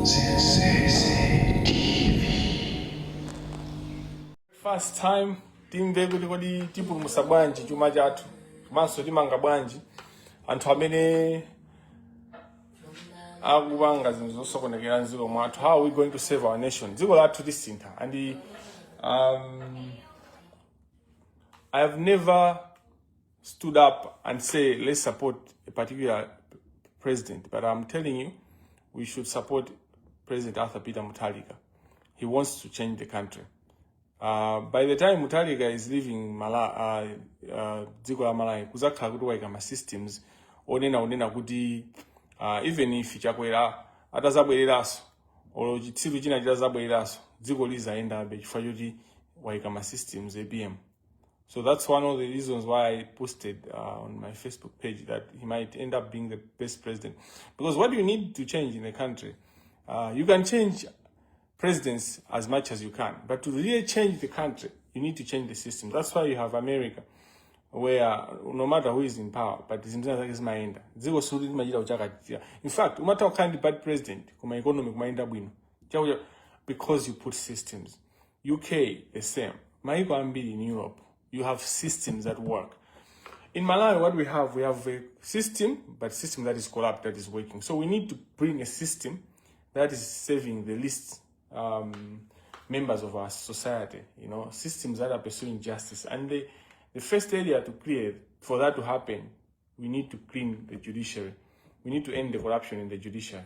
Zinsisi TV. First time timve kuti kodi tipulumutsa bwanji chuma chathu komanso timanga bwanji anthu amene akupanga zinthu zosokonekera mdziko mwathu. How are we going to save our nation? Dziko lathu lisintha, and I have never stood up and say let's support a particular president, but I'm telling you we should support President Arthur Peter Mutharika. He wants to change the country. By the time Mutharika is leaving dziko la Malawi, kuzakhala kuti waika ma systems onena kuti even if chakwera atazabwereraso or chitsiru china chitazabwereraso dziko lizayendabe chifukwa choti waika ma systems ABM. So that's one of the reasons why I posted on my Facebook page that he might end up being the best president. Because what you need to change in the country, you can change presidents as much as you can, but to really change the country, you need to change the system. That's why you have America, where no matter who is in power, but in fact, no matter what kind of bad president, Bwino, because you put systems. UK, the same. In Europe, you have systems that work. In Malawi, what we have a system, but system that is corrupt, that is working. So we need to bring a system that is saving the least members of our society, systems that are pursuing justice. And the first area to clear for that to happen, we need to clean the judiciary. We need to end the corruption in the judiciary.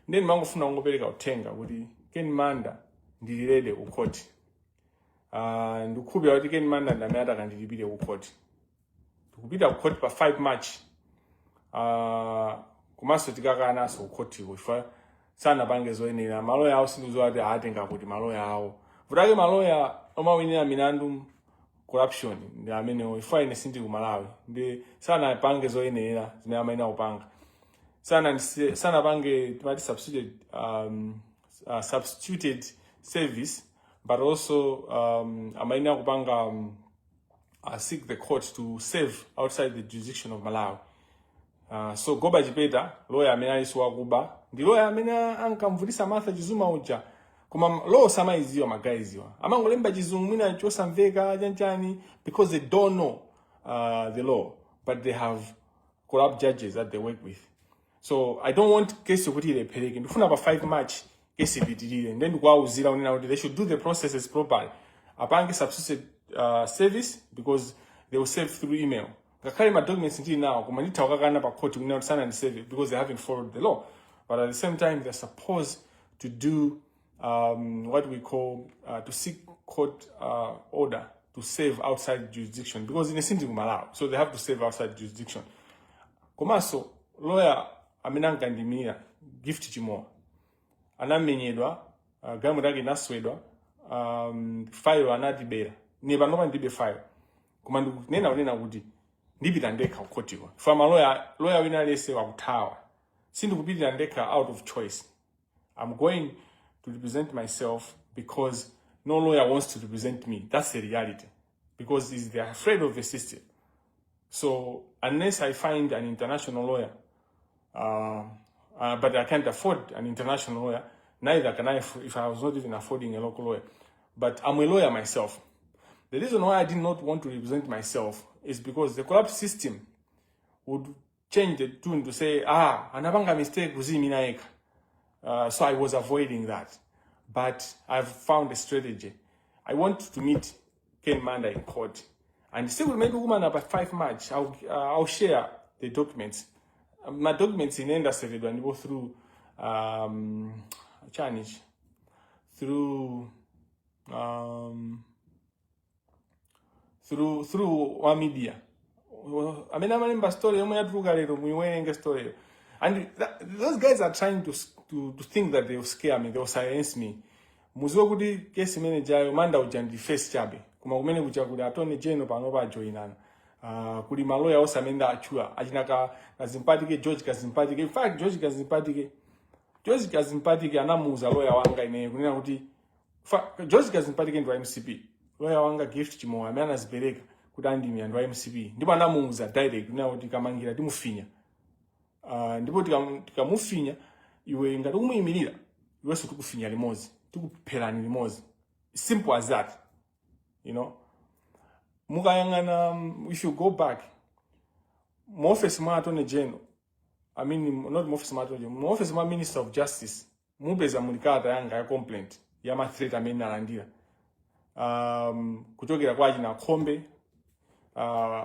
Then mangofuna ngopereka uthenga kuti Ken Manda ndililede ukoti. Ndikukhulupirira kuti Ken Manda ndamene akandilipire ukoti. Tikupita ukoti pa 5 March. Komanso tikakanaso ukoti kufa sana pange zoyenera maloya awo sindizoti atenga kuti maloya awo. Vutake maloya omawinira milandu corruption ndi amene ifa ine sindi ku Malawi. Ndi sana pange zoyenera zimene amaina upanga. Sana pange timati substituted service, but also amaina kupanga seek the court to save outside the jurisdiction of Malawi. So Goba Jipeta, lawyer amene aliswa kuba, ndi lawyer amene ankamvutisa Martha Chizuma uja. Kuma law sama iziwa magaiziwa. Amangolemba chizungu mwina chosamveka chanchani because they don't know the law, but they have corrupt judges that they work with. So I don't want case yokuti ilephereke. Ndifuna pa 5 March case ipitirire. Then kwauzira unena kuti they should do the processes properly. Apange substitute service because they will save through email. Ngakhale ma documents ndi now kuma nditha wakakana pa court kunena kuti sana ndi save because they haven't followed the law. But at the same time they're supposed to do what we call to seek court order to save outside jurisdiction because in a single Malawi, so they have to save outside jurisdiction. Komanso lawyer aminanga ndimira gift chimo anamenyedwa gamu lake naswedwa file anatibera ne panopa ndibe file koma ndikunena kuti ndipita ndekha kukotiwa fama lawyer wina lese wakuthawa sindikupitira ndekha out of choice. I'm going to represent myself because no lawyer wants to represent me. That's the reality. Because they're afraid of the system. So unless I find an international lawyer, but I can't afford an international lawyer, neither can I if I was not even affording a local lawyer. But I'm a lawyer myself. The reason why I did not want to represent myself is because the corrupt system would change the tune to say, anapanga mistake kuziminaeka. So I was avoiding that. But I've found a strategy. I want to meet Ken Manda in court. And still will make a woman up at 5 March. I'll share the documents. My documents in industry when you go through Chinese. Through one media. I mean, I'm in story. I'm story. And those guys are trying to think that they'll scare me, they'll silence me. Muziwa kuti case manager Manda ujandi face chabe. Kuma kumene kuja kuti attorney general panopa joinana. Kuli maloya osamenda achua. Ajinaka kazimpatike George kazimpatike. In fact George kazimpatike anamuza lawyer wanga ine kunena kuti George kazimpatike ndo MCP. Lawyer wanga gift chimo amene azipereka kuti andimi ndo MCP. Ndipo anamuza direct kunena kuti kamangira timufinya. Ndipo tikamufinya iwe ngati kumuyimirira iweso tikufinya limozi tikuphelani limozi. Simple as that, you know. Mukayangana, if you go back, office ma attorney general, I mean not office ma attorney general, office ma minister of justice, mubeza mulikata yanga ya complaint ya ma threat amene nalandira kuchokera kwa jina Khombe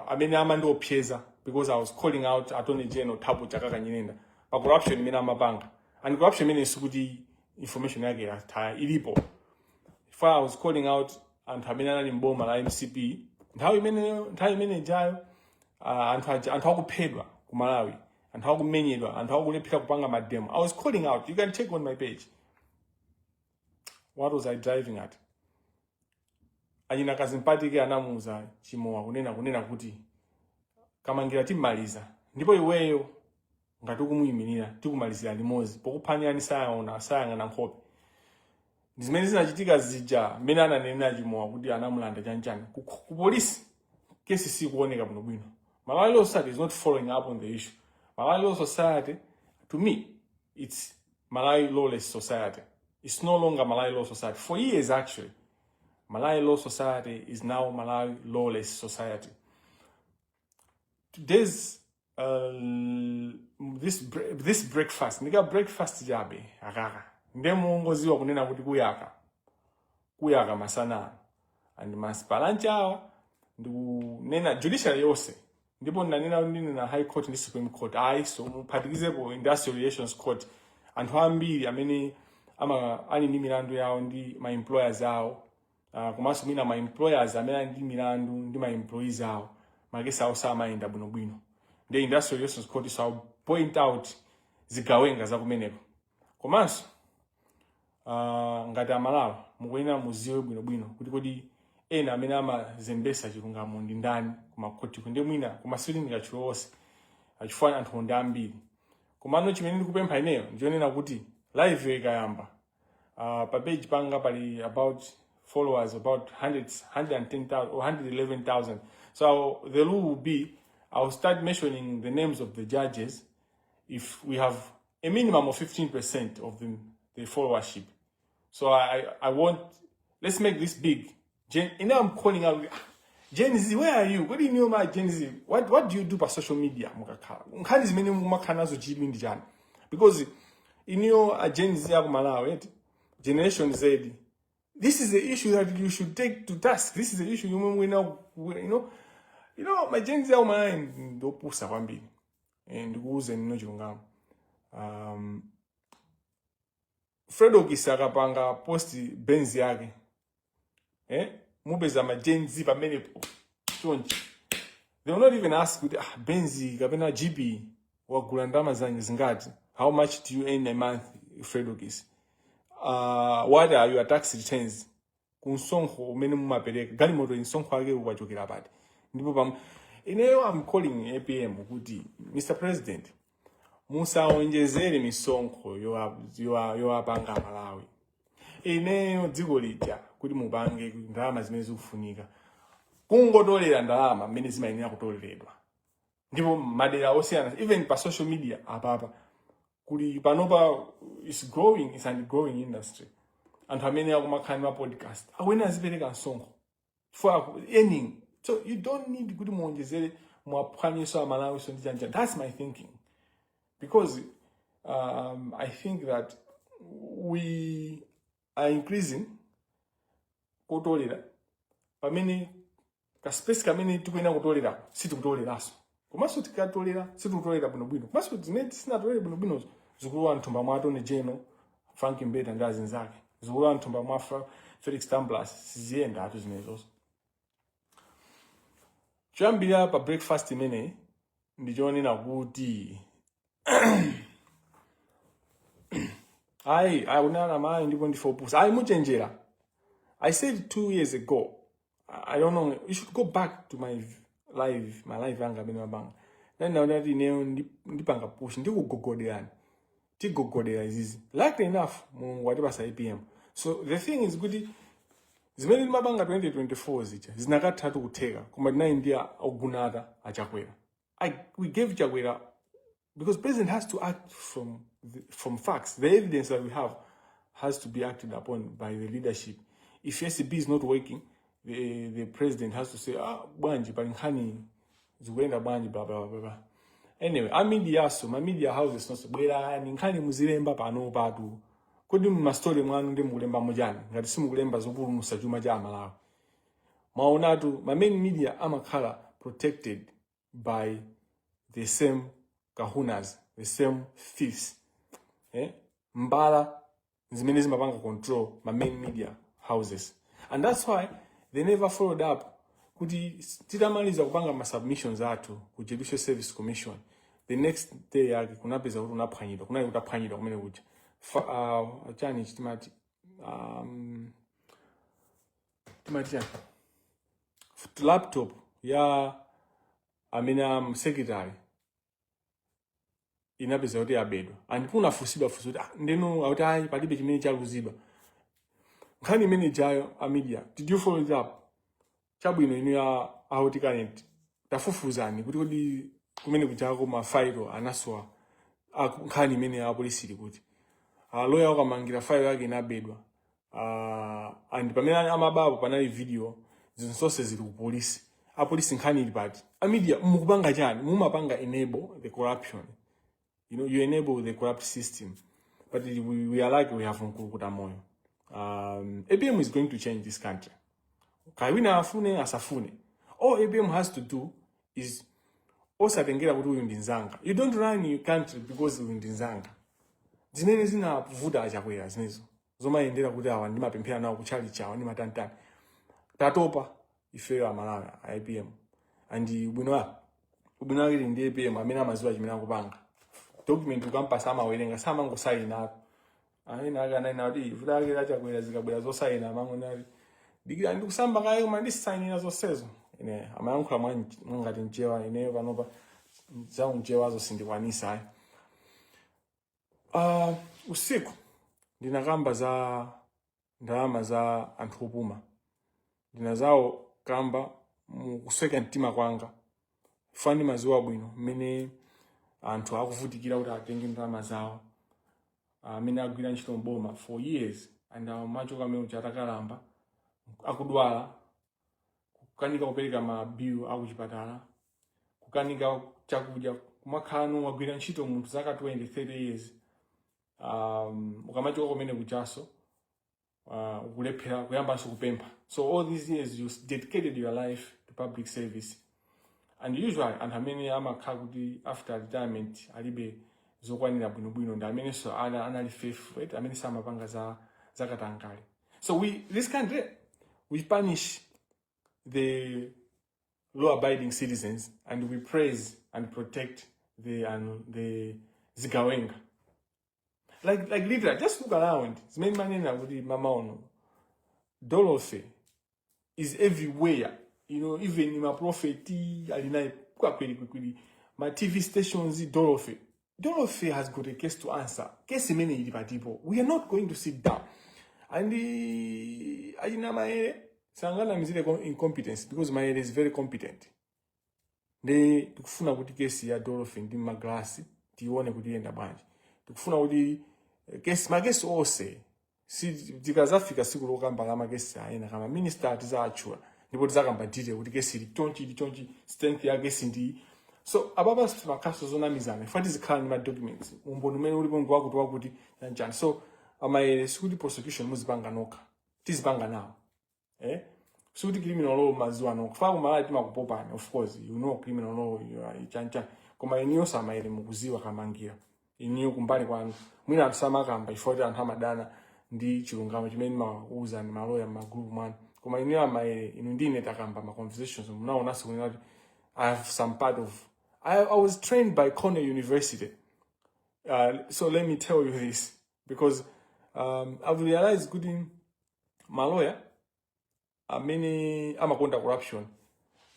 amene amando opyeza because I was calling out attorney general Thabo Chakaka Nyinenda pa corruption imene amapanga, and corruption imene sikuti information yake ya ilipo. If I was calling out anthu amene anali mboma la MCP nthawi imene jayo anthu akuphedwa ku Malawi, anthu akumenyedwa, anthu akulephera kupanga mademo. I was calling out. You can check on my page. What was I driving at? Anyina kazimpatike anamuza chimowa kunena kuti kamangira timaliza ndipo iweyo ngati ukumuyimirira tikumalizira limozi pokuphwanyani sayang'ana nkhope. Zimene zinachitika zija mmene ananena chimowa kuti anamulanda chanchani ku polisi kesi sikuoneka bwinobwino. Malawi Law Society is not following up on the issue. Malawi Law Society, to me, it's Malawi Lawless Society. It's no longer Malawi Law Society. For years, actually, Malawi Law Society is now Malawi Lawless Society. Today's this breakfast, nika breakfast jabe akaka. Ndemo ngoziwa kunena kuti kuyaka masana and maspalancha nena judiciary yose. Ndipo nanena na High Court ndi Supreme Court so muphatikizepo Industrial Relations Court anthu ambiri amene ali ndi milandu yawo ndi ma employers awo komanso mina ma employers amene ali ndi milandu ndi ma employees awo makesi awo samayenda bwinobwino. The Industrial Relations Court so point out zigawenga zakumeneko komanso ngati amalawi mukuyenera muziwe bwinobwino kuti kodi ena amene amazembesa chilungamo ndi ndani kumakoti kunde mwina kumasilindika chilowose achifanya anthu ndi ambiri. Komano chimene ndikupempha ineyo ndionena kuti live ikayamba pa page panga pali about followers about 110,000 or 111,000. So the rule will be I'll start mentioning the names of the judges if we have a minimum of 15% of the followership. So I want, let's make this big. I'm calling out, Zinsisi, where are you? What do you know about Zinsisi? What do you do by social media? Because in your Zinsisi Malawi, Generation Z, this is the issue that you should take to task. This is the issue you know, my Zinsisi mind do pusa kwambiri. And who's in no Fredo Kisaka panga posti benzi yake. Mubeza majenzi pa menepo. They will not even ask with benzi kapena GB wa gulandama zingati. How much do you earn a month, Fredo Kis? What are your tax returns? Kunsongo umene mumapereka. Gali moto insongo ake wachokera pati. Ndipo pam ineyo I'm calling APM kuti Mr. President musaonjezere misongo yoapanga Malawi. Ineyo dziko lija kuti mupange ndalama zimene zikufunika. Kungotolera ndalama mmene zimayenera kutoleredwa. Ndipo madera osiyana even pa social media apapa kuli panopa is growing, it's an growing industry. Anthu amene akumakhani ma podcast awene azipereka nsongo for earning. So you don't need kuti muonjezere muaphwanyeso Malawi so ndijanja. That's my thinking. Because I think that we are increasing kutolera pamene ka space kamene tikuena kutolera sitikutoleraso komanso tikatolera sitikutolera bwinobwino komanso zimene sinatolere bwinobwino zikulowa mthumba mwa attorney general Frank Mbeta ndi azinzake zikulowa mthumba mwa Felix Tamblas siziyenda atu zimenezoso. Choyambira pa breakfast imene ndichionena kuti unana mai ndipo ndifopusa muchenjera. I said 2 years ago, I don't know, you should go back to my live anga bene mabanga. Then now that ndipanga push ndikugogoderani. Tigogodera izizi. Likely enough whatever sa APM. So the thing is good zimene mabanga 2024 zija zinakatatu kutheka koma India ogunata achakwera. We gave Chakwera because president has to act from facts. The evidence that we have has to be acted upon by the leadership. If SCB is not working, the president has to say, bwanji, palinkani, zikuenda bwanji, blah, blah, blah, blah. Anyway, my media houses, no so, bwera, ninkani muzilemba pano patu. Kodi mastori mwanu ndi mukulemba mojani, ngati simukulemba zopulumutsa chuma cha Malawi. Maonatu, my main media amakhala protected by the same kahunas, the same thieves. Mbala zimene zimapanga control my main media houses. And that's why they never followed up. Kuti titamaliza kupanga ma submissions atu ku Judicial Service Commission. The next day yake kunapeza kuti unaphwanyidwa, kunali kutaphwanyidwa kumene kuja. Chani chitimati laptop ya amene secretary inapeza kuti yabedwa. And kunafusidwa ndeno akuti ayi palibe chimene chaluzidwa. Nkhani imene jayo a media, did you follow it up? Chabwino inu ya auti current tafufuzani kuti kodi kumene kujako mafailo anaswa nkhani imene ya polisi kuti lawyer wakamangira file yake inabedwa. And pamene amababo panali video zinsose zili ku police. A police nkhani ili pati. A media mukupanga chani? Mumapanga enable the corruption. You know, you enable the corrupt system. But we are like we have Nkulukuta moyo. ABM is going to change this country. Kawina afune asafune. All ABM has to do is osatengera kuti uyu ndinzanga. You don't run your country because uyu ndinzanga. Zimene zinavuta achakwera zinezo. Zomayendera kuti awa ndi mapemphera nawo kuchali chawo ndi matantani. Tatopa ifeyo Malawi IBM. And Bwino ali ndi ABM amene amaziwa chimene akupanga. Document ukampasa amawerenga samangosayina. Aina aga na ndi vuta achakwera zikabwera zosayina amangonali. Digira ndi kusamba kayo koma ndisayinira zonsezo. Ine amayankhula mwangati njewa ineyo panopa za unjewazo sindikwanisa. Usiku ndinakamba za ndalama za anthu opuma. Ndinazawo kamba kusweka mtima kwanga. Fani mazuwa bwino mmene anthu akuvutikira kuti atenge ndalama zawo. Amene agwira ntchito mboma for years and macho kamene uchatakalamba akudwala kukanika kupereka ma bill akuchipatala kukanika chakudya kumakhala wagwira ntchito munthu zaka 20-30 years ukamachoka kumene kuchaso ukulephera kuyambanso kupempha. So all these years you dedicated your life to public service. And usually anthu amene amakhala kuti after retirement alibe zokwanira bwinobwino ndi amene so anali faithful, amene samapanga za katangale. So this country, we punish the law-abiding citizens and we praise and protect the zigawenga. Like literally, just look around. It's many manena with mama ono. Dolofe is everywhere. You know, even in my prophecy, my TV stations, Dolofe. Dolofe has got a case to answer. Case many people. We are not going to sit down. And Sangana mizile incompetence because my head is very competent. They tukufuna kuti kesi ya Dolofe ndi maglasi tione kuti yenda banje. Tukufuna kuti kesi magesi ose si tikazafika siku lokamba la magesi aina kama minister atizaachua ndipo tizakamba dite kuti kesi litonchi strength ya kesi ndi. So ababa sitimakaso zona mizana fati zikhala ni ma documents umbono mene ulipo ngwa kuti njani. So amaele sikuti prosecution muzipanga noka tizipanga nawo sikuti criminal law maziwa no kufa kumala timakupopani. Of course you know criminal law you are chancha koma iniyo samaele mukuziwa kamangira iniyo kumbali kwanu mwina atusamakamba ifoti anthu amadana ndi chilungamo chimene mauza ni maloya magroup mwana koma iniyo amaele inu ndine takamba ma conversations munaonanso kunena kuti I have some part of I was trained by Cornell University. So let me tell you this because I've realized good in my lawyer many amakonda corruption.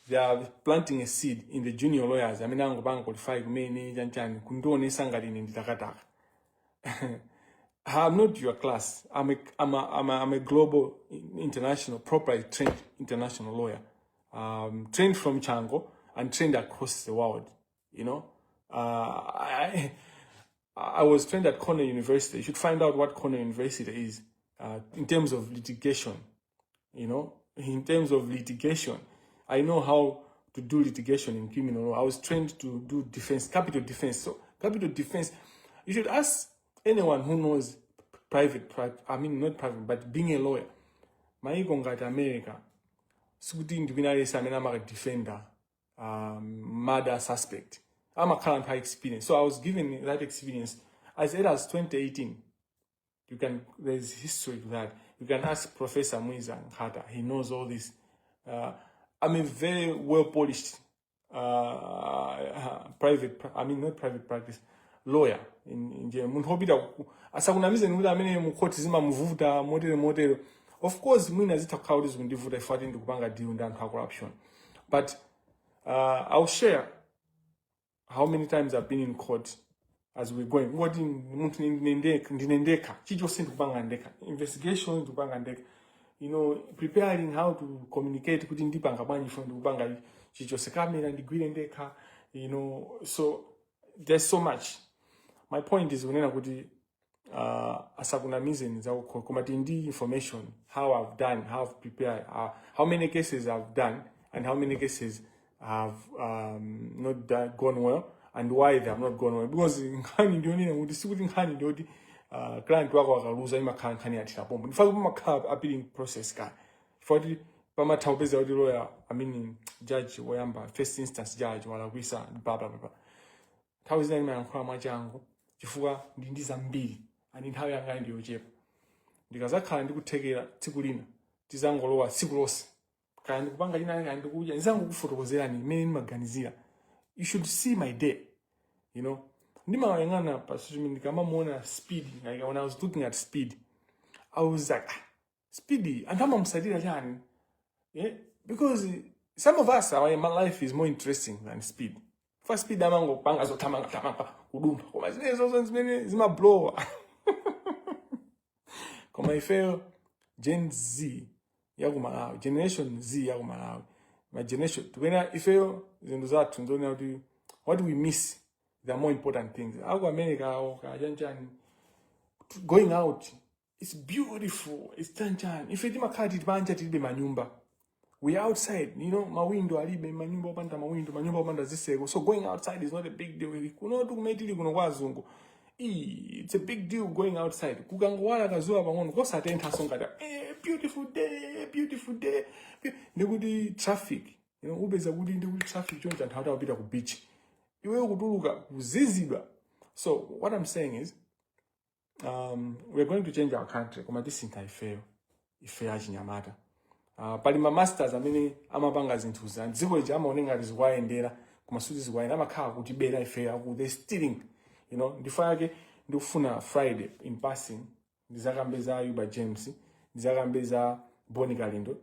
They are planting a seed in the junior lawyers. I mean, I'm going to qualify many janchani kundoni sangalini nditakataka. I'm not your class. I'm a global, international, properly trained international lawyer. Trained from Chango and trained across the world. You know, I was trained at Cornell University. You should find out what Cornell University is in terms of litigation. In terms of litigation, I know how to do litigation in criminal law. I was trained to do defense, capital defense. So capital defense, you should ask anyone who knows private, not private, but being a lawyer. Maiko ngati America, sikuti ndipinalesa amene amakadefenda murder suspect. I'm a current high experience. So I was given that experience as early as 2018. There's history to that. You can ask Professor Muiza Nkata. He knows all this. I'm a very well-polished not private practice, lawyer in Munthu asakunamize nikuti amene mukoti zimamuvuta motere. Of course, mwina zitakhala kuti zikundivuta ifati ndikupanga deal ndi anthu corruption. But I'll share how many times I've been in court as we're going. What munthu ndinendeka chichonse ndikupanga ndeka, investigation ndikupanga ndeka, preparing how to communicate kuti ndipanga bwanji for ndikupanga chichonse kamera ndigwire ndeka, so there's so much. My point is kunena kuti asakunamize nizakukho koma ndi information, how I've done, how I've prepared, how many cases I've done and how many cases have not gone well and why they have not gone well. Because nkhani ndionena kuti sikuti nkhani ndioti client wako akaluza imakhala nkhani yathira pombo. Ndifake pamakhala appealing process ka. Ifoti pamathawupeza kuti lawyer, judge woyamba, first instance judge walakwisa blah blah blah. Nthawi zina imayankhula mwachangu chifukwa ndi zambiri ani nthawi yanga ndiyochepa. Ndikazakhala ndikuthekera tsiku lina tizangolowa tsiku lonse. Kaya ndikupanga china kaya ndikuja ndizangokufotokozerani imene ndimaganizira. You should see my day, ndimayang'ana pa social media ndikamamuona Speed, like when I was looking at Speed, I was like, Speed, anthu amamusatira chani? Because some of us, my life is more interesting than Speed. First Speed amangopanga zothamanga kudumba koma zinezo zimene zimablowa. Koma ifeyo Gen Z yakumalawi, Generation Z yakumalawi, my generation tukena ifeyo zinto zathu ndona kuti what we miss, the more important things. Aku America kajanjani, going out, it's beautiful, it's chanjani. If timakhala tibanja tilibe manyumba, we outside, mawindo alibe manyumba opanda manyumba opanda ziseko. So going outside is not a big deal. Kunotu kumetili kuno kwazungu, it's a big deal going outside. Kukangowala kazuwa pang'ono kosatentha songata, beautiful day. Ndikuti traffic, ubeza kuti ndikuti traffic chonja anthu atapita ku beach. Iwe kutuluka kuzizidwa. So what I'm saying is, we're going to change our country. Koma tisintha ife achinyamata. Pali ma masters amene amapanga zinthu za dziko lija amaonenga lizikuyendera koma suti zikuyenda amakhala kuti bera ife aku they stealing, ndifake ndikufuna Friday in passing ndizakambeza Ayuba James, ndizakambeza Boni Kalindo,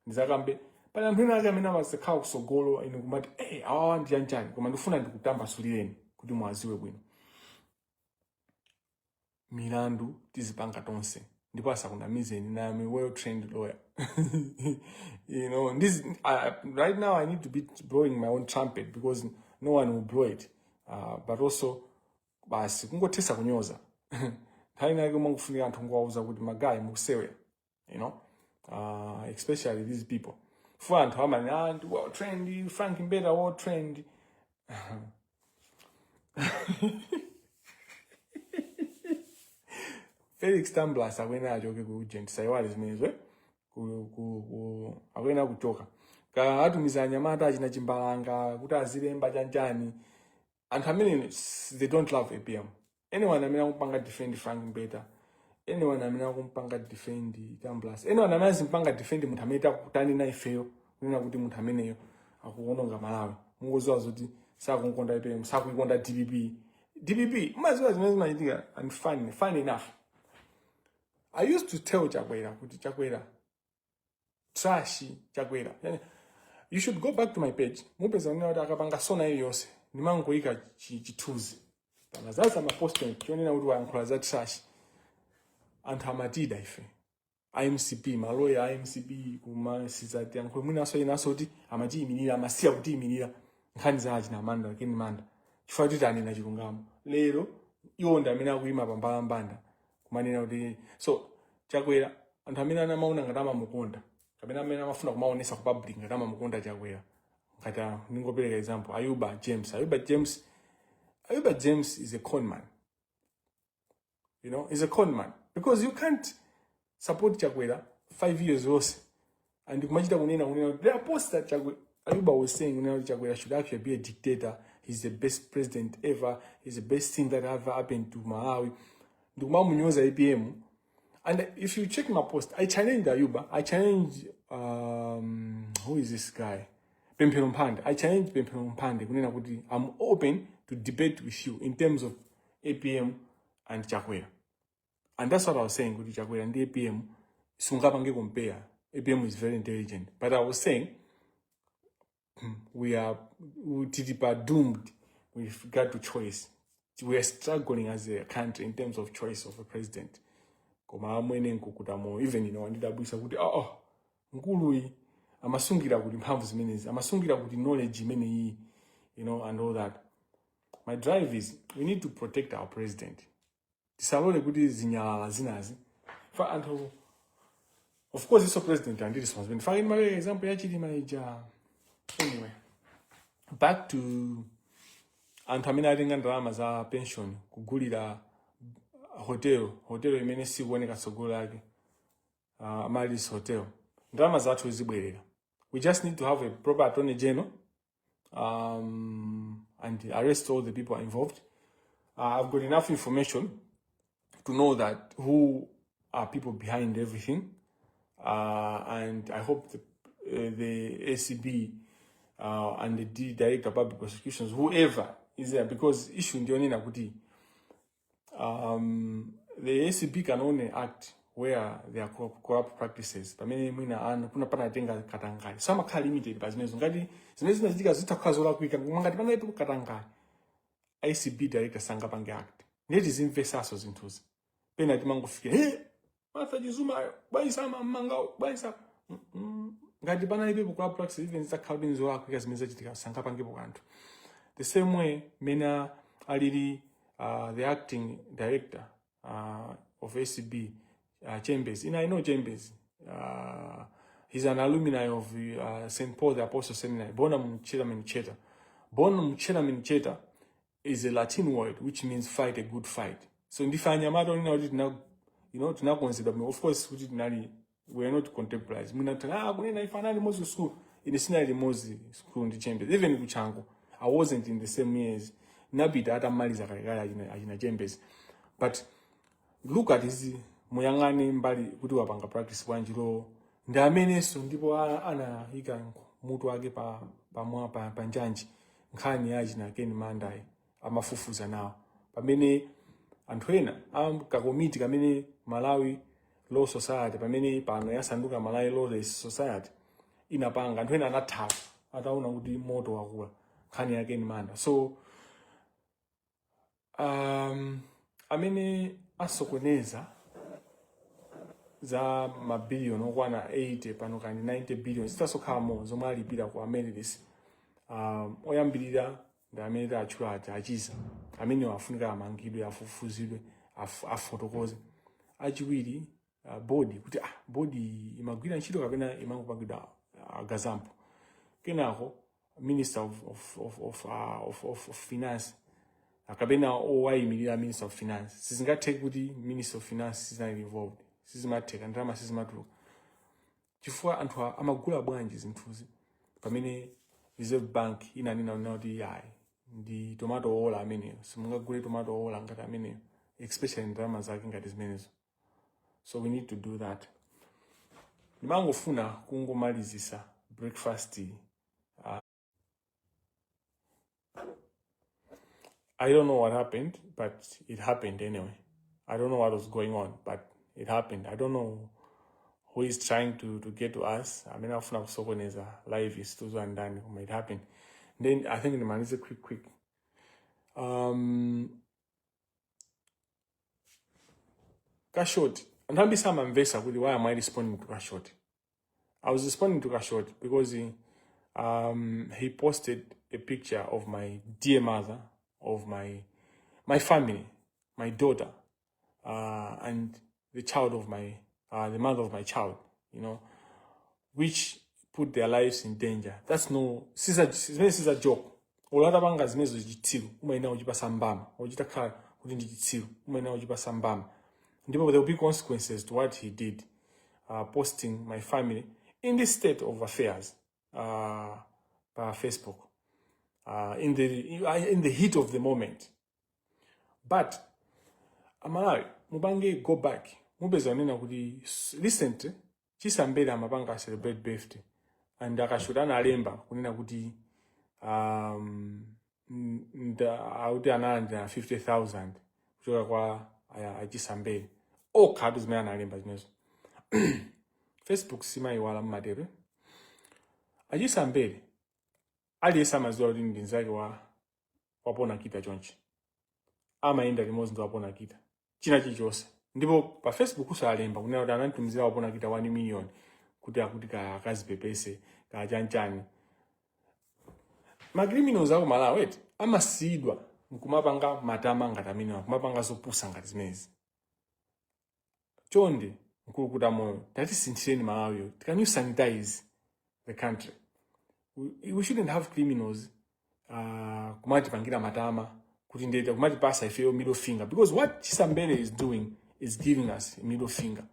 ndizakambe pali anthu ena ake amene amasakhala kusogolo kumati awawa ndi chanjani koma ndifuna ndikutambasulireni kuti mwaziwe bwino. Milandu tizipanga tonse ndipo asakunamizeni na I'm a well-trained lawyer. Right now I need to be blowing my own trumpet because no one will blow it. But also basi kungothesa kunyoza. Nthawi yake mungufunika anthu ngwauza kuti magayi mukusewe, especially these people. For anthu amene ndi well trained, Frank Mbeda well trained. Felix Tamblas akwena achoke ku agent sayiwali zimenezwe akwena kuchoka ka atumiza anyamata achina chimbalanga kuti azilemba chanjani. Anthu amene they don't love APM. Anyone amene akumpanga defend Frank Mbeda, anyone amene akumpanga defend Tamblas, anyone amene azimpanga defend munthu amene takutani na ifeyo kunena kuti munthu ameneyo akuononga Malawi, mungoziwa zoti sakunkonda APM, sakuikonda DPP maziwa zimene zimachitika. And fun enough, I used to tell Chakwera, trashy Chakwera. You should go back to my page. Mupeza unena akapanga sona yose. Nimangoika chituzi. That's my posting. Kionena kuti wankula za trash. Anthu amatida ife. IMCP, maloya IMCP kuma sizati yankho mwina so inaso kuti amachiyimirira amasiya kuti yimirira nkhani za achina Amanda lakini Manda. Chifukwa kuti tani na chilungamo. Lero iwo ndi amene akuyima pambala mbanda kumanena kuti so Chakwera anthu amene anamaona ngati amamukonda kapena amene amafuna kumaonesa ku public ngati amamukonda Chakwera ngati ningopereka example Ayuba James is a con man. You know, he's a con man because you can't support Chakwera 5 years also and kumachita kunena there are posts that Ayuba was saying Chakwera should actually be a dictator. He's the best president ever. He's the best thing that ever happened to Malawi. Ndukumamunyoza APM. And if you check my post, I challenged Ayuba. I challenged who is this guy? Pempero Mpande. I challenged Pempero Mpande. I'm open to debate with you in terms of APM and Chakwera. And that's what I was saying with Chakwera and the APM. Sungabange compare. APM is very intelligent. But I was saying we are doomed with regard to choice. We are struggling as a country in terms of choice of a president. Even ndidabwisa kuti nkulu amasungira kuti mphamvu zimenezi amasungira kuti knowledge imene and all that. My drive is we need to protect our president. Tisalole kuti zinyalala zinazi fa anthu of course this president and responsibility. For my example anyway, back to anthu amene atenga ndalama za pension kugulira hotel imene sikuoneka tsogolo lake Malis Hotel. Ndalama zathu zibwerera. We just need to have a proper attorney general and arrest all the people involved. I've got enough information to know that who are people behind everything, and I hope the ACB and the Director of Public Prosecutions, whoever is there, because issue ndionena kuti the ACB can only act where there are corrupt practices. Pamene mwina kuna panatenga katangale. Some are limited by zimenezo. Ngati zimenezo zinazitika zitakhazola kuika ngati panaipo katangale. ACB Director sanga pange act. Neti zimvesaso zinthuzi. Pena timangofikira Martha Jizuma bayisama mangao bayisa ngati panaipo corrupt practices even zitakhaudi nzola kuika zimenezo zitika sanga pangepo kanthu. The same way mena alili the acting director of ACB, Chambers. I know Chambers. He's an alumni of St. Paul the Apostle Seminary. Bonum Chelamin Cheta. Bonum Chelamin Cheta is a Latin word which means fight a good fight. So in the Fanyamato, to now consider me. Of course, we are not contemporaries. We not if I know school in the Sinai Moses school in the Chambers. Even in Kuchango, I wasn't in the same years. Nabi the other mali in Chambers. But look at this muyangani mbali kuti wapanga practice wanjiro ndameneso ndipo anahika mutu wake pa njanji nkhani yaji na Ken Mandai amafufuza nawo pamene anthu ena kakomiti kamene Malawi Law Society pamene pano yasanduka Malawi Law Society inapanga anthu ena anathawa ataona kuti moto wakula nkhani ya Ken Manda. So amene asokoneza za mabilioni okwana 80 pano kandi 90 billion zitasokhalamo zomwe alipira ku amenities oyambirira ndi amene atchula achiza amene afunika amangidwe afufuzidwe afotokoze achiwiri body kuti body imagwira ntchito kapena imangopangidwa gazampo kenako Minister of Finance akabena owayimirira Minister of Finance sizingatheke kuti Minister of Finance sizali involved sizimatheka ndalama sizimatuluka chifukwa anthu amagula bwanji zinthuzi pamene Reserve Bank inanena kuti yayi ndi tomato ola ameneyo simungagule tomato ola ngati ameneyo especially ndalama zake ngati zimenezo. So we need to do that. Ndimangofuna kungomalizisa breakfast. I don't know what happened, but it happened anyway. I don't know what was going on, but it happened. I don't know who is trying to get to us. I mean, afuna kusokoneza live is too ndani kuma it happened. Then I think the man is a quick. Kashot. And I'll be some investor with why am I responding to Kashot? I was responding to Kashot because he posted a picture of my dear mother, of my family. my daughter, and the child of my, the mother of my child, which put their lives in danger. That's no, this is a joke. Olada banga zimezo jitiru, umaina ujipa sambama, ujita kaya kudindi jitiru, umaina ujipa sambama. There will be consequences to what he did, posting my family in this state of affairs, by Facebook, in the heat of the moment. But Amalawi, mubange go back. Mubeza nina kudi recently, chisambele amabanga celebrate birthday, and akashudana alemba kunina kudi auti ananda 50,000 kutoka kwa achisambele. Khadu zimene analemba zimezo. Facebook sima iwala mmadere. Achisambele aliyesa amaziwa kuti ndi nzake wapona kita chonchi. Amaenda limodzi ndi wapona kita. China chilichonse. Ndipo pa Facebook usalemba kunena kuti ananditumizira wapona kita 1 million kuti akazipepese kachanchani. Magriminals ako Malawi eti amasidwa nkumapanga matama ngati amene nkumapanga zopusa ngati zimenezi. Chonde nkulukuta moyo tatisinthireni Malawi. Can you sanitize the country? We shouldn't have criminals kumati pangira matama kuti ndeta kumati pasa ife middle finger, because what Chisambele is doing is giving us a middle finger.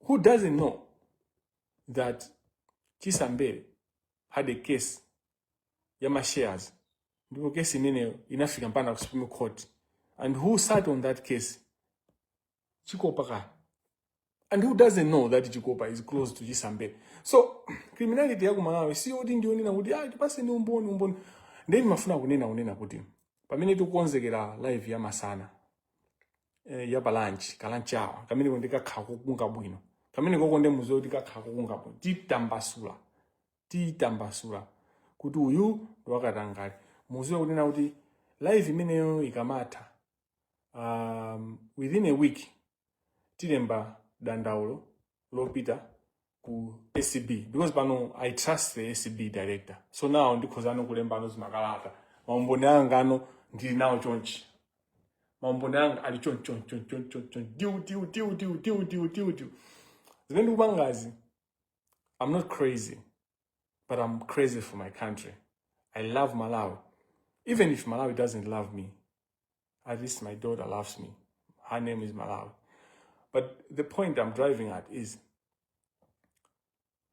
Who doesn't know that Chisambele had a case yama shares, ndipo case imene inafika mpaka ku Supreme Court, and who sat on that case? Chikopa ka. And who doesn't know that Chikopa is close to Chisambele? So criminality yaku Malawi si oti ndioni na kuti tipase ni umboni. Ndeni mafuna kunena kuti pamene tikukonzekera live ya masana ya lunch kalanchawa kamene kondeka khako kunga bwino kamene kokonde muzo tikakha kunga bwino titambasula kuti uyu ndiwakatangale muziwe kunena kuti live imeneyo ikamatha within a week tilemba dandaulo lopita ku SCB, because pano I trust the SCB director. So now ndikhozana kulemba ano zimakalata maumboni anga ano ndili nawo chonchi, maumboni anga ali chonchi diu zimene kupangazi. I'm not crazy, but I'm crazy for my country. I love Malawi. Even if Malawi doesn't love me, at least my daughter loves me. Her name is Malawi. But the point I'm driving at is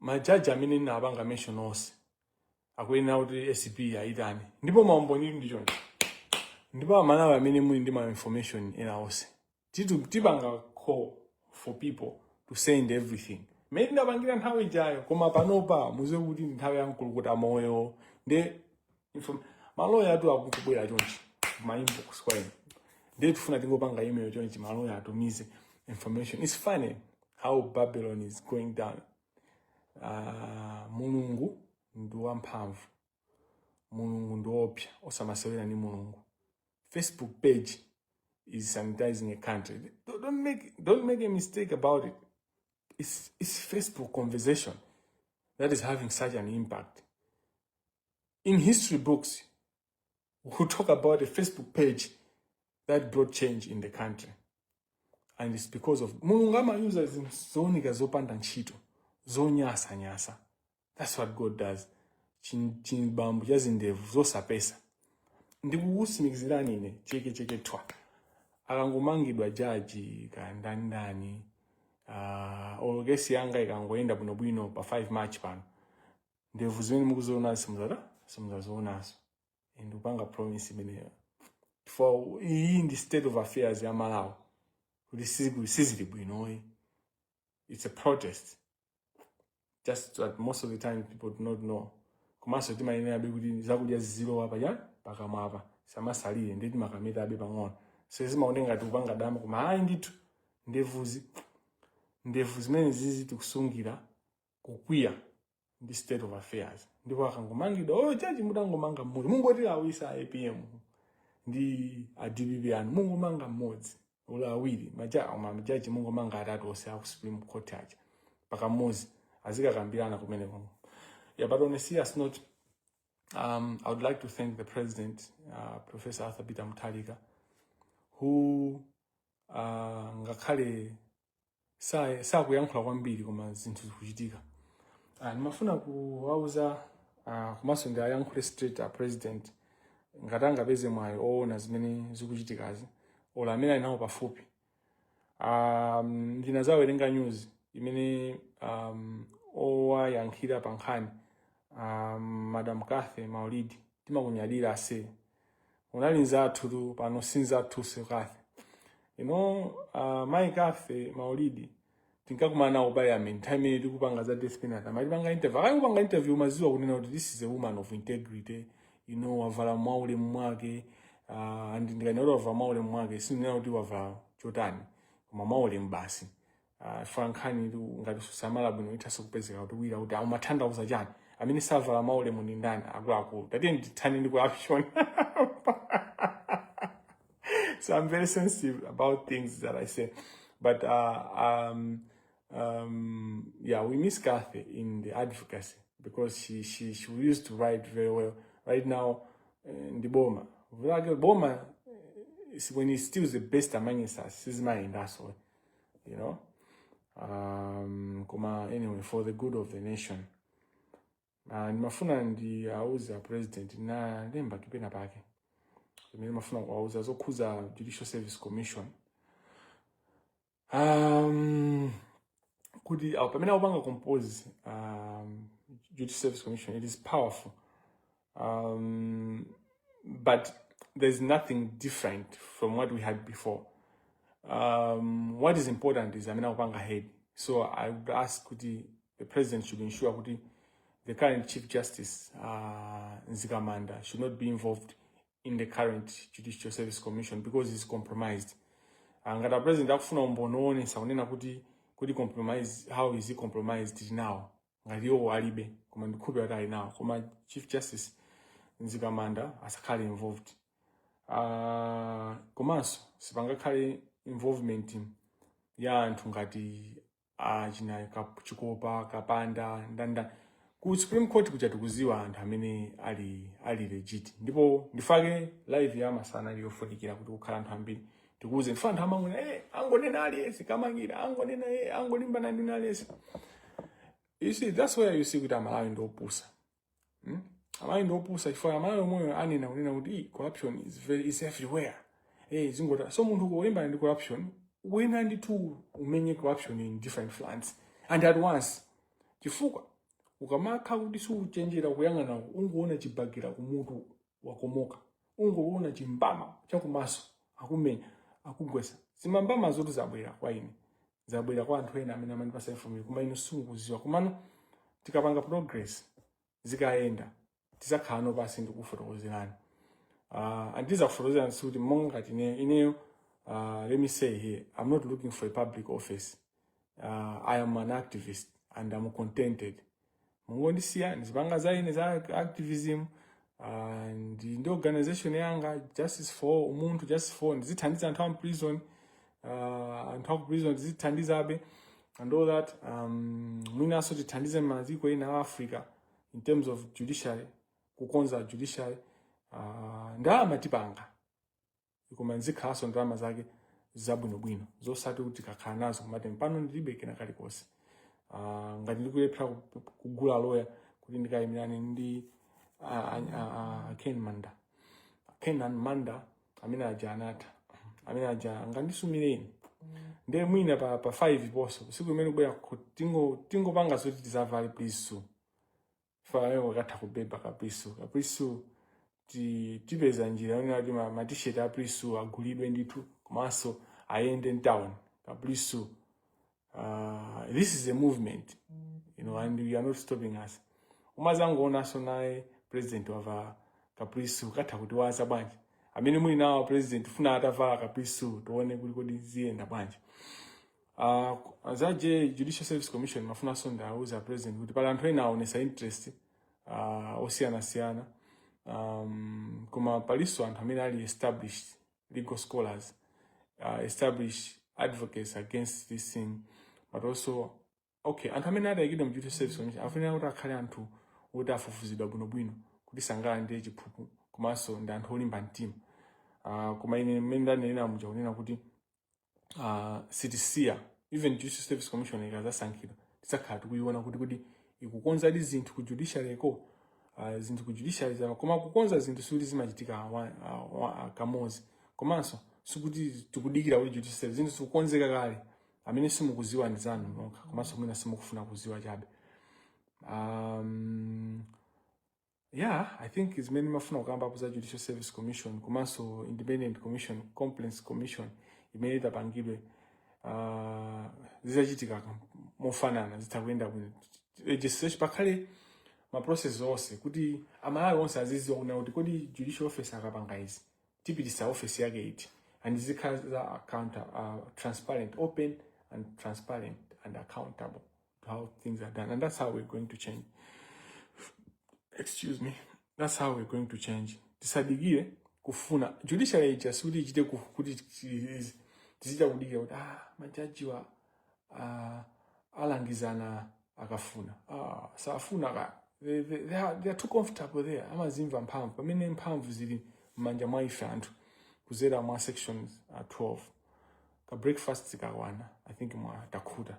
majaji amene nabanga mention onse akwena kuti SCP aitani ndipo maumboni ndicho ndipo Malawi amene muli ndi ma information ena onse tibanga call for people to send everything. Mene ndapangira nthawi ijayo koma panopa muziwe kuti nthawi yankulukuta moyo nde maloya atu akukubwera chonchi ma inbox kwa ine nde tufuna tingopanga email chonchi maloya atumize information. It's funny how Babylon is going down. Mulungu ndi wamphamvu, mulungu ndi wopya osamasewera ni mulungu. Facebook page is sanitizing a country. Don't make a mistake about it. It's Facebook conversation that is having such an impact. In history books, we talk about a Facebook page that brought change in the country, and it's because of mulungu amayuza zonika zopanda ntchito zonyasa. That's what God does. Chimbambu chazindevu zosapesa. Ndikukusimikizirani ine cheke twa akangomangidwa jaji kandandani ologesi yanga ikangoenda bwino pa 5 March pano ndevu zimene mukuziona simuzazionaso ndikupanga promise imeneyo for in the state of affairs ya Malawi kuti sizili bwinoyi. It's a protest. Just that most of the time people do not know. Kumaso tima ine abe kuti zakudya zizilo hapa ya pakamwa hapa samasalire ndeti makameta abe pang'ono. Sezi maonenga tukupanga dama kuma hayi nditu ndevu zimene zizi tikusungira kukwiya ndi state of affairs. Ndipo akangomangidwa jaji mutangomanga mmodzi mungoti awisa APM ndi ADBB anu mungomanga mmodzi ola awiri majaji mungomanga atatu ose aku Supreme Court aja pakamozi azikakambirana kumene kongo. Yeah, but on a serious note, I would like to thank the President, Professor Arthur Peter Mutharika, who ngakhale sakuyankhula kwambiri koma zinthu zikuchitika. Ndimafuna kuwauza komanso ndiyankhule straight president ngati angapeze mwayi oona zimene zikuchitikazi ola amene ali nawo pafupi. Ndinazawerenga news imene owayankhira pa nkhani Madam Kathe Maulidi timakunyadira ase unali nzathu pano sinzathu Kathe. Mai Kathe Maulidi tinkakumana nawo parliament time imene tikupanga za death penalty amalipanga interview akupanga interview maziwa kunena kuti this is a woman of integrity, wavala mwaulemu mwake and ndikanyora wavala mwaulemu mwake sinena kuti wavala chotani koma mwaulemu basi. Frankhani ngati susamala bwino ithaso kupezeka kuti wira kuti umatanthauza chani amene savala mwaulemu ndi ndani akuluakulu tati ndithani ndi corruption. So I'm very sensitive about things that I say, but we miss Kathy in the advocacy because she used to write very well. Right now, in the Boma is when he's still the best among us. Is mine, that's all, anyway, for the good of the nation. And mafuna ndi auza president na lemba kipena pake. Mimi mafuna auza zokuza Judicial Service Commission. Kuti pamene upanga compose Judicial Service Commission, it is powerful. But there's nothing different from what we had before. What is important is upanga head. So I would ask the president should ensure kuti the current Chief Justice Nzikamanda should not be involved in the current Judicial Service Commission because he's compromised. Ngati president akufuna umbono saunena kuti compromise, how is he compromised now? Ngati yo alibe koma ndikhupe kuti ali now koma Chief Justice Nzikamanda asakhale involved. Komanso sipangakhale involvement ya anthu ngati achina Chikopa Kapanda ndanda ku Supreme Court kuja tikuziwa anthu amene ali legit. Ndipo ndifake live ya masana yofunikira kuti kukhala anthu ambiri tikuze ndifana anthu amangona angonena aliyesi kamangira angonena angolimba na ndina aliyesi. You see, that's where you see kuti amalawi ndopusa. Amalawi ndopusa chifukwa amalawi moyo anena kunena kuti corruption is everywhere. Zingota so munthu kulimba ndi corruption wena nditu umenye corruption in different fronts and at once. Chifukwa ukamakha kuti suchenjera kuyang'ana ungoona chibagira kumutu wakomoka ungoona chimbama chakumaso akumenya akugwesa zimambama zotu zabwera kwa ine zabwera kwa anthu ena amene amanipasa information kuma ino sunguziwa kumano tikapanga progress zikaenda tisakhala pasi ndikufotokozerani andizakufotokozerani kuti monga ineyo let me say here, I'm not looking for a public office. I am an activist and I'm contented. Mungondisiya ndizipanga zaine za activism and the organization yanga Justice for Munthu, Justice for ndizithandiza anthu prison anthu prison ndizithandizabe and all that. Mwinaso tithandize maziko ena Africa in terms of judiciary, kukonza judiciary ndalama tipanga koma nzikhaso ndalama zake zabwinobwino zosati kuti kakhala nazo kumati mpano ndilibe kena kalikonse. Ngati ndikulephera kugula lawyer kuti ndikayimirane ndi Kenan Manda amene aja anatha amene aja ngandisumireni ndiye mwina pa 5 poso siku imene kubwera tingopanga zoti tizavale plisu fayo wakatha kubeba kaplisu tipeza njira yonena kuti ma-t-shirt aplisu agulidwe ndithu komanso ayende town kaplisu. This is a movement, and you are not stopping us. Umazangoona so naye president wa kaplisu katha kuti waza bwanji amene muli nawo president funa atavala kaplisu tuone kuti kodi ziyenda bwanji. Zaje Judicial Service Commission mafuna so ndauza president kuti pala anthu ena aonesa interest osiyana koma paliso anthu amene ali established legal scholars, established advocates against this thing, but also anthu amene adayikidwa mu Judicial Service Commission afunira kuti akhale anthu oti afufuzidwa bwinobwino kuti sangala ndi chiphuphu komanso ndi anthu olimba mtima. koma ine mmene ndanena muja kunena kuti sitisiya even Judicial Service Commission ikazasankhidwa tisakhala tikuiona kuti ikukonza zinthu ku judiciaryko zinthu ku judiciary zama koma kukonza zinthu sikuti zimachitika kamozi komanso sikuti tikudikira kuti judicial service zinthu zikukonzeka kale amene simukuziwa ndi zanu nokha komanso mwina simukufuna kuziwa chabe. Yeah, I think is many mafuna kukamba za Judicial Service Commission komanso Independent Commission, Complaints Commission imene itapangidwe zizachitika mofanana zitakuyenda bwino legislation pakhale ma process onse kuti amalawi onse aziziwa kuti kodi judicial officer akapanga izi tipitisa office yake iti and zikhala za transparent, open and transparent and accountable to how things are done, and that's how we're going to change. Excuse me, that's how we're going to change. Tisadigire kufuna judiciary ichasudi ichite kuti tizija kudikira kuti majaji wa alangizana akafuna safuna ka they are too comfortable there amazimva mphamvu pamene mphamvu zili mmanja mwa ife anthu kuzera mwa sections 12 ka breakfast zikakwana I think mwa takhuta